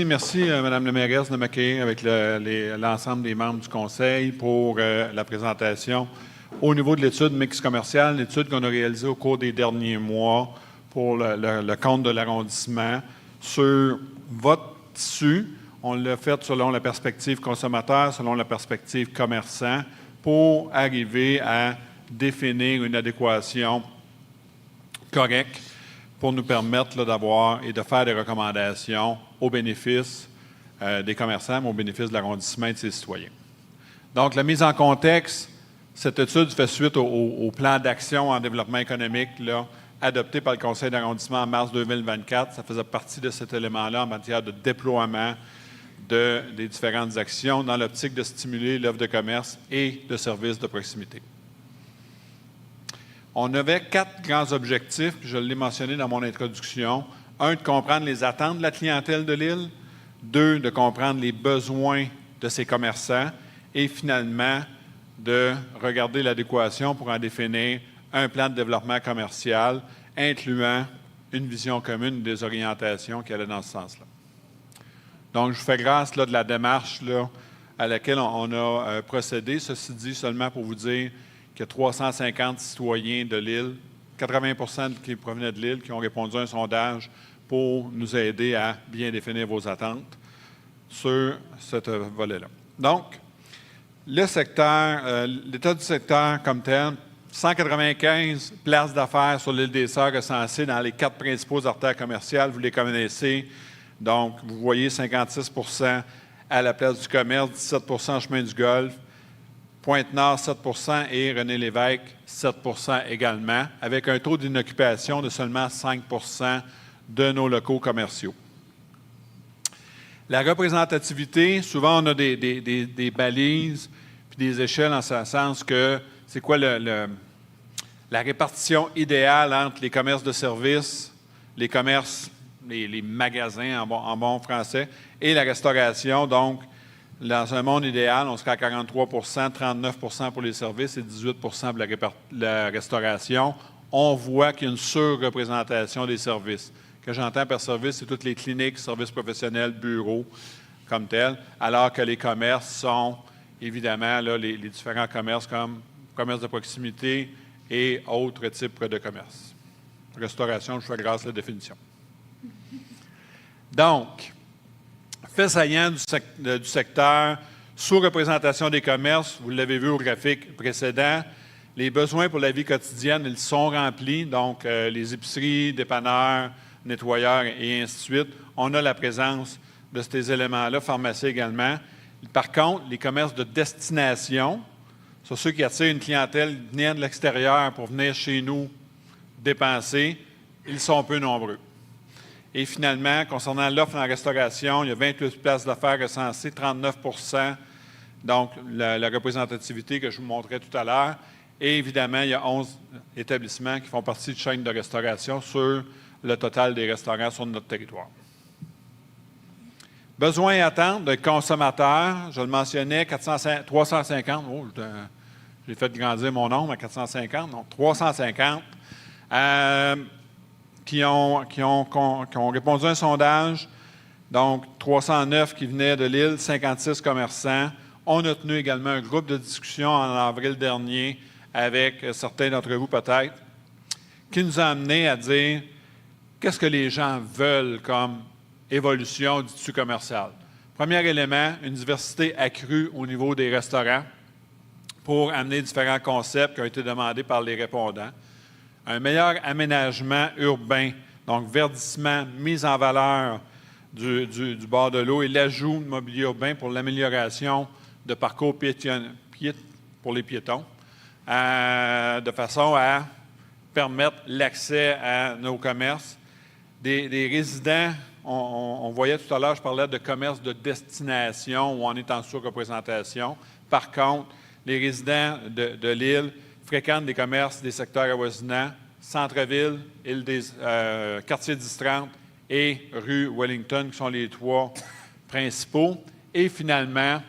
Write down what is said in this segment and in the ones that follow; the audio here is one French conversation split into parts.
Merci, Mme la mairesse, de m'accueillir avec l'ensemble des membres du Conseil pour la présentation. Au niveau de l'étude mix commerciale, l'étude qu'on a réalisée au cours des derniers mois pour le compte de l'arrondissement, sur votre tissu, on l'a fait selon la perspective consommateur, selon la perspective commerçant, pour arriver à définir une adéquation correcte pour nous permettre d'avoir et de faire des recommandations au bénéfice des commerçants, mais au bénéfice de l'arrondissement et de ses citoyens. Donc, la mise en contexte, cette étude fait suite au plan d'action en développement économique adopté par le Conseil d'arrondissement en mars 2024. Ça faisait partie de cet élément-là en matière de déploiement des différentes actions dans l'optique de stimuler l'offre de commerce et de services de proximité. On avait 4 grands objectifs, puis je l'ai mentionné dans mon introduction. 1, de comprendre les attentes de la clientèle de l'île. 2, de comprendre les besoins de ses commerçants. Et finalement, de regarder l'adéquation pour en définir un plan de développement commercial incluant une vision commune des orientations qui allaient dans ce sens-là. Donc, je vous fais grâce de la démarche à laquelle on a procédé. Ceci dit, seulement pour vous dire qu'il y a 350 citoyens de l'île, 80% qui provenaient de l'île, qui ont répondu à un sondage pour nous aider à bien définir vos attentes sur ce volet-là. Donc, le secteur, l'état du secteur comme tel, 195 places d'affaires sur l'île des Sœurs recensées dans les 4 principaux artères commerciales, vous les connaissez. Donc, vous voyez 56 % à la place du commerce, 17 % chemin du Golfe, Pointe-Nord, 7 % et René-Lévesque, 7 % également, avec un taux d'inoccupation de seulement 5 % de nos locaux commerciaux. La représentativité, souvent on a des balises puis des échelles en ce sens que c'est quoi la répartition idéale entre les commerces de services, les commerces, les magasins en bon français, et la restauration. Donc, dans un monde idéal, on serait à 43 %, 39 % pour les services et 18 % pour la restauration. On voit qu'il y a une surreprésentation des services. Ce que j'entends par service, c'est toutes les cliniques, services professionnels, bureaux, comme tels, alors que les commerces sont, évidemment, les différents commerces comme commerce de proximité et autres types de commerce. Restauration, je fais grâce à la définition. Donc, fait saillant du secteur, sous-représentation des commerces, vous l'avez vu au graphique précédent, les besoins pour la vie quotidienne, ils sont remplis, donc les épiceries, dépanneurs, nettoyeurs et ainsi de suite. On a la présence de ces éléments-là, pharmacie également. Par contre, les commerces de destination, sur ceux qui attirent une clientèle venant de l'extérieur pour venir chez nous dépenser, ils sont peu nombreux. Et finalement, concernant l'offre en restauration, il y a 28 places d'affaires recensées, 39 %, donc la représentativité que je vous montrais tout à l'heure. Et évidemment, il y a 11 établissements qui font partie de chaînes de restauration sur le total des restaurants sur notre territoire. Besoins et attentes de consommateurs, je le mentionnais, 350, j'ai fait grandir mon nombre à 450, donc 350. Qui ont répondu à un sondage, donc 309 qui venaient de l'île, 56 commerçants. On a tenu également un groupe de discussion en avril dernier avec certains d'entre vous peut-être, qui nous a amené à dire qu'est-ce que les gens veulent comme évolution du tissu commercial. Premier élément, une diversité accrue au niveau des restaurants pour amener différents concepts qui ont été demandés par les répondants. Un meilleur aménagement urbain, donc verdissement, mise en valeur du bord de l'eau et l'ajout de mobilier urbain pour l'amélioration de parcours pour les piétons, de façon à permettre l'accès à nos commerces. Des résidents, on voyait tout à l'heure, je parlais de commerce de destination où on est en sous-représentation. Par contre, les résidents de l'île fréquentent des commerces des secteurs avoisinants, centre-ville, île des quartiers 10-30 et rue Wellington, qui sont les 3 principaux. Et finalement,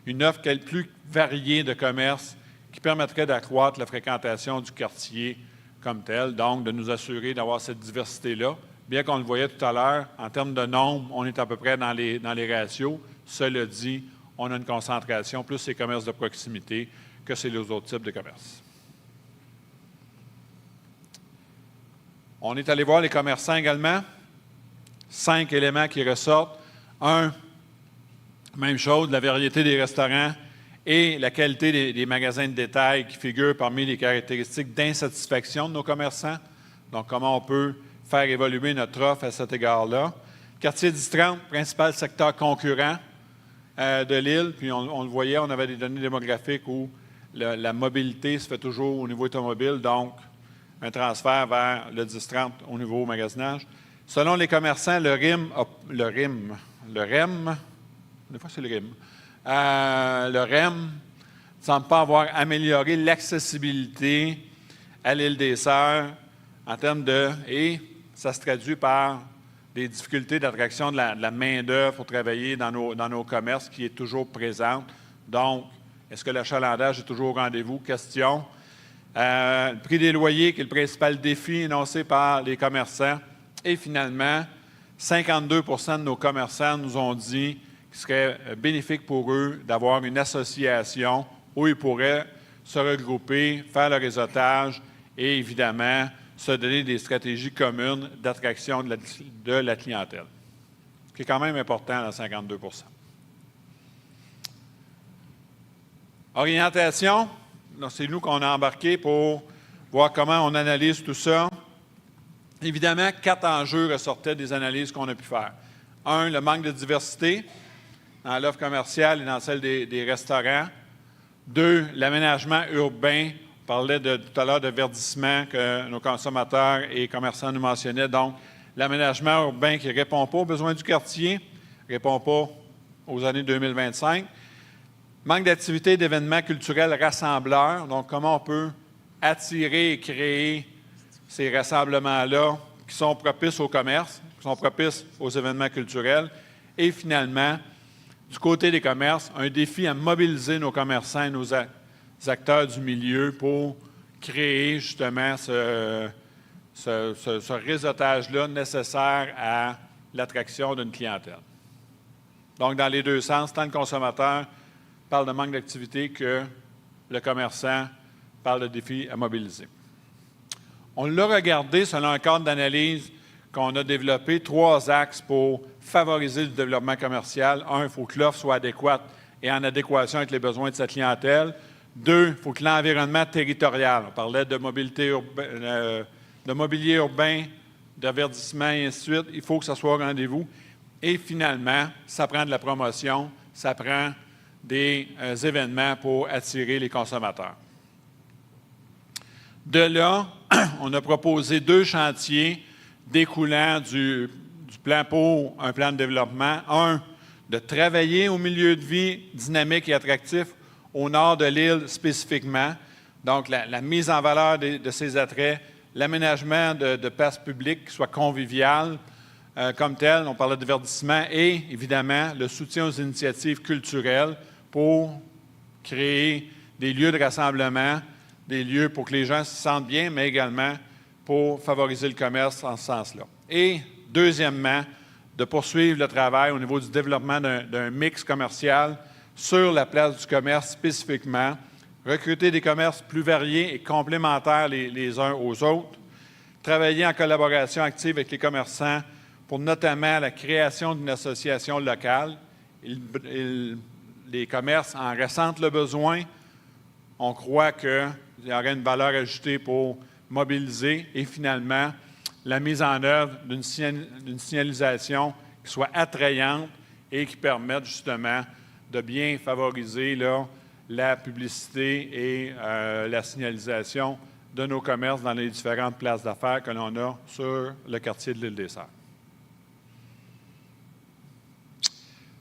une offre plus variée de commerces qui permettrait d'accroître la fréquentation du quartier comme tel, donc de nous assurer d'avoir cette diversité-là, bien qu'on le voyait tout à l'heure, en termes de nombre, on est à peu près dans les ratios. Cela dit, on a une concentration plus ces commerces de proximité que c'est les autres types de commerces. On est allé voir les commerçants également. 5 éléments qui ressortent. 1, même chose, la variété des restaurants et la qualité des magasins de détail qui figurent parmi les caractéristiques d'insatisfaction de nos commerçants. Donc, comment on peut faire évoluer notre offre à cet égard-là. Quartier 10-30, principal secteur concurrent de l'île. Puis, on le voyait, on avait des données démographiques où la mobilité se fait toujours au niveau automobile, donc un transfert vers le 10-30 au niveau magasinage. Selon les commerçants, le REM ne semble pas avoir amélioré l'accessibilité à l'île des Sœurs en termes et ça se traduit par des difficultés d'attraction de la main-d'œuvre pour travailler dans nos commerces qui est toujours présente. Donc, est-ce que l'achalandage est toujours au rendez-vous? Question. Le prix des loyers, qui est le principal défi énoncé par les commerçants. Et finalement, 52 de nos commerçants nous ont dit qu'il serait bénéfique pour eux d'avoir une association où ils pourraient se regrouper, faire le réseautage et évidemment se donner des stratégies communes d'attraction de la clientèle, ce qui est quand même important dans 52 Orientation, c'est nous qu'on a embarqué pour voir comment on analyse tout ça. Évidemment, 4 enjeux ressortaient des analyses qu'on a pu faire. 1, le manque de diversité dans l'offre commerciale et dans celle des restaurants. 2, l'aménagement urbain. On parlait tout à l'heure de verdissement que nos consommateurs et commerçants nous mentionnaient. Donc, l'aménagement urbain qui ne répond pas aux besoins du quartier, ne répond pas aux années 2025. Manque d'activités d'événements culturels rassembleurs. Donc, comment on peut attirer et créer ces rassemblements-là qui sont propices au commerce, qui sont propices aux événements culturels. Et finalement, du côté des commerces, un défi à mobiliser nos commerçants et nos acteurs du milieu pour créer justement ce réseautage-là nécessaire à l'attraction d'une clientèle. Donc, dans les deux sens, tant le consommateur parle de manque d'activité que le commerçant parle de défi à mobiliser. On l'a regardé selon un cadre d'analyse qu'on a développé, 3 axes pour favoriser le développement commercial. 1, il faut que l'offre soit adéquate et en adéquation avec les besoins de sa clientèle. 2, il faut que l'environnement territorial, on parlait de mobilité de mobilier urbain, de verdissement et ainsi de suite, il faut que ça soit au rendez-vous. Et finalement, ça prend de la promotion, ça prend des événements pour attirer les consommateurs. De là, on a proposé 2 chantiers découlant du plan pour un plan de développement. 1, de travailler au milieu de vie dynamique et attractif au nord de l'île spécifiquement. Donc, la mise en valeur de ces attraits, l'aménagement de places publiques qui soient conviviales comme telles. On parlait de verdissement et, évidemment, le soutien aux initiatives culturelles pour créer des lieux de rassemblement, des lieux pour que les gens se sentent bien, mais également pour favoriser le commerce en ce sens-là. Et, deuxièmement, de poursuivre le travail au niveau du développement d'un mix commercial sur la place du commerce spécifiquement, recruter des commerces plus variés et complémentaires les uns aux autres, travailler en collaboration active avec les commerçants pour notamment la création d'une association locale. Les commerces en ressentent le besoin. On croit qu'il y aurait une valeur ajoutée pour mobiliser et finalement la mise en œuvre d'une signalisation qui soit attrayante et qui permette justement de bien favoriser la publicité et la signalisation de nos commerces dans les différentes places d'affaires que l'on a sur le quartier de l'Île des Sœurs.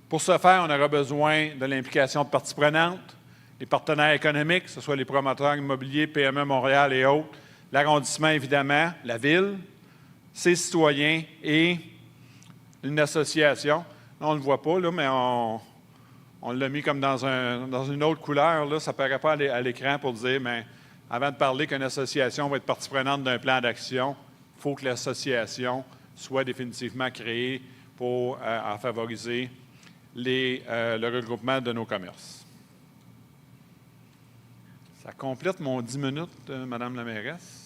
Pour ce faire, on aura besoin de l'implication de parties prenantes, les partenaires économiques, que ce soit les promoteurs immobiliers, PME Montréal et autres, l'arrondissement évidemment, la ville, ses citoyens et une association. On ne le voit pas, là, mais on l'a mis comme dans une autre couleur. Là. Ça ne paraît pas à l'écran pour dire, mais avant de parler qu'une association va être partie prenante d'un plan d'action, il faut que l'association soit définitivement créé pour en favoriser le regroupement de nos commerces. Ça complète mon 10 minutes, Madame la mairesse.